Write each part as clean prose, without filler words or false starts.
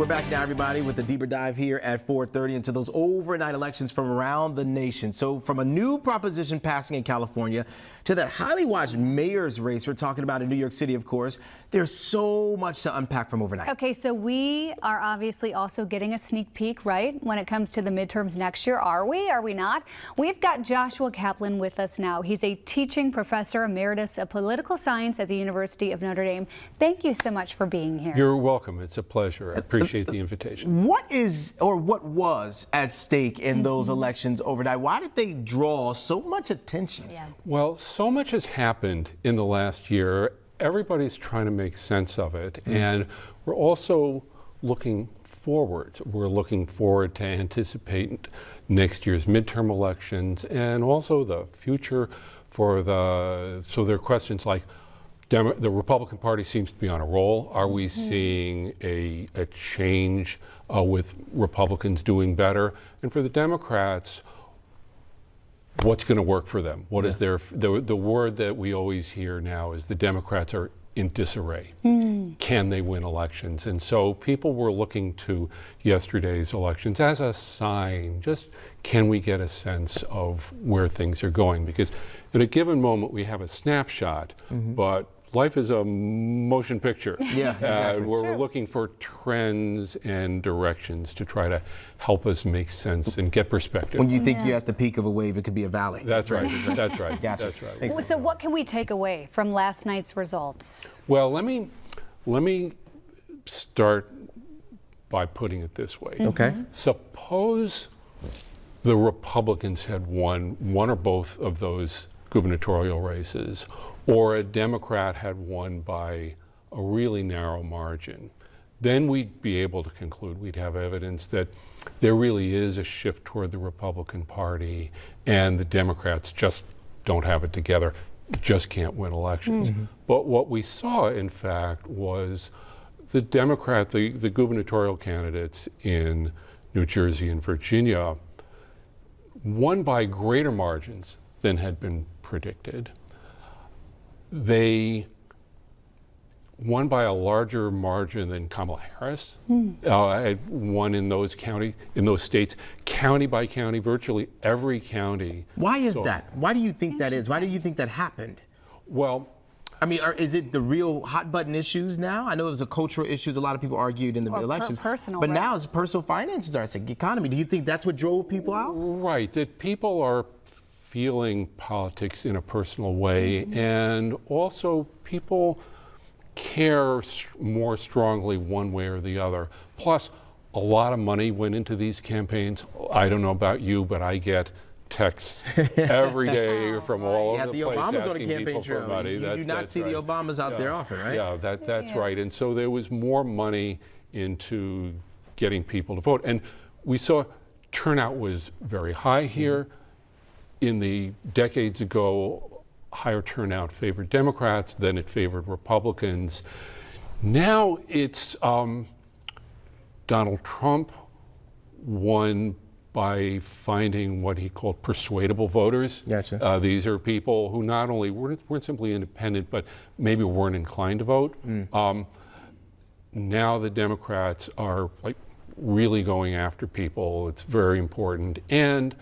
We're back now, everybody, with a deeper dive here at 4:30 into those overnight elections from around the nation. So from a new proposition passing in California to that highly watched mayor's race we're talking about in New York City, of course, there's so much to unpack from overnight. Okay, so we are obviously also getting a sneak peek, right, when it comes to the midterms next year. Are we? Are we not? We've got Joshua Kaplan with us now. He's a teaching professor emeritus of political science at the University of Notre Dame. Thank you so much for being here. You're welcome. It's a pleasure. I appreciate the invitation. What is, or what was at stake in those elections overnight? Why did they draw so much attention? Yeah. Well, so much has happened in the last year. Everybody's trying to make sense of it. And we're also looking forward. We're looking forward to anticipate next year's midterm elections and also the future for so there are questions like, the Republican Party seems to be on a roll. Are we seeing a change with Republicans doing better? And for the Democrats, what's going to work for them? What is the word that we always hear now is the Democrats are in disarray. Can they win elections? And so people were looking to yesterday's elections as a sign, just can we get a sense of where things are going? Because at a given moment we have a snapshot, but life is a motion picture. Yeah, exactly. Where we're looking for trends and directions to try to help us make sense and get perspective. When you think you're at the peak of a wave, it could be a valley. That's right. That's right. Gotcha. That's right. Thanks. So what can we take away from last night's results? Well, let me start by putting it this way. Okay. Suppose the Republicans had won one or both of those gubernatorial races, or a Democrat had won by a really narrow margin. Then we'd be able to conclude, we'd have evidence that there really is a shift toward the Republican Party and the Democrats just don't have it together, just can't win elections. But what we saw, in fact, was the the gubernatorial candidates in New Jersey and Virginia won by greater margins than had been predicted. They won by a larger margin than Kamala Harris had won in those states, county by county, virtually every county. Why is that? Why do you think that is? Why do you think that happened? Well, I mean, is it the real hot button issues now? I know it was a cultural issues a lot of people argued in the elections. Personal, but right? now it's personal finances, it's the economy. Do you think that's what drove people out? right, that people are feeling politics in a personal way, and also people care more strongly one way or the other. Plus, a lot of money went into these campaigns. I don't know about you, but I get texts every day from all over the place Obama's on the asking campaign people trail. for money. You do not see the Obamas out there often, right? Yeah, that's right. And so there was more money into getting people to vote. And we saw turnout was very high here. In the decades ago, higher turnout favored Democrats than it favored Republicans. Now it's Donald Trump won by finding what he called persuadable voters. Gotcha. These are people who not only weren't simply independent, but maybe weren't inclined to vote. Now the Democrats are like really going after people. It's very important. And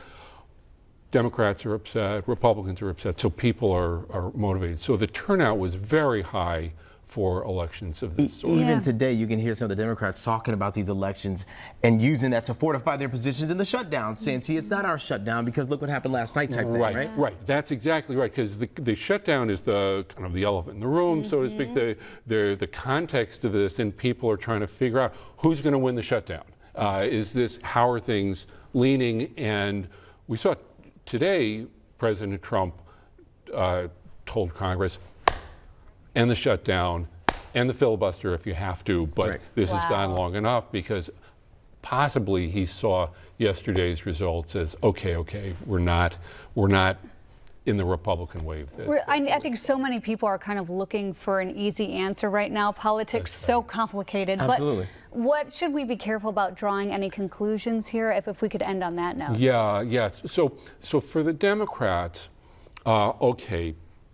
Democrats are upset, Republicans are upset, so people are motivated. So the turnout was very high for elections of this sort. Even today, you can hear some of the Democrats talking about these elections and using that to fortify their positions in the shutdown, saying, see, it's not our shutdown because look what happened last night type thing, right? Right, that's exactly right, because the shutdown is the kind of the elephant in the room, so to speak, the context of this, and people are trying to figure out who's going to win the shutdown. How are things leaning? And we saw today, President Trump told Congress, end the shutdown, end the filibuster if you have to, but this has gone long enough, because possibly he saw yesterday's results as, okay, we're not in the Republican wave. I think so many people are kind of looking for an easy answer right now. Politics so complicated. Absolutely. But what should we be careful about drawing any conclusions here if we could end on that note? Yeah. So for the Democrats,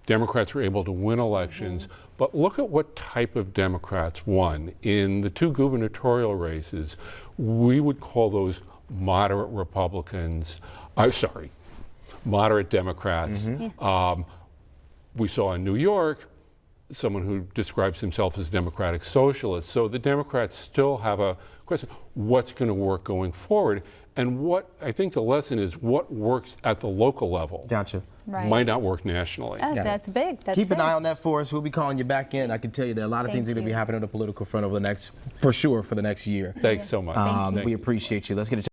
Democrats were able to win elections, But look at what type of Democrats won. In the 2 gubernatorial races, we would call those moderate Republicans, moderate Democrats. We saw in New York someone who describes himself as Democratic Socialist. So the Democrats still have a question, what's going to work going forward? And what I think the lesson is, what works at the local level Gotcha. might not work nationally. Yes, that's big. That's Keep big. an eye on that for us. We'll be calling you back in. I can tell you there are a lot of things that are going to be happening on the political front over the next, for the next year. Thanks so much. We appreciate you. Let's get a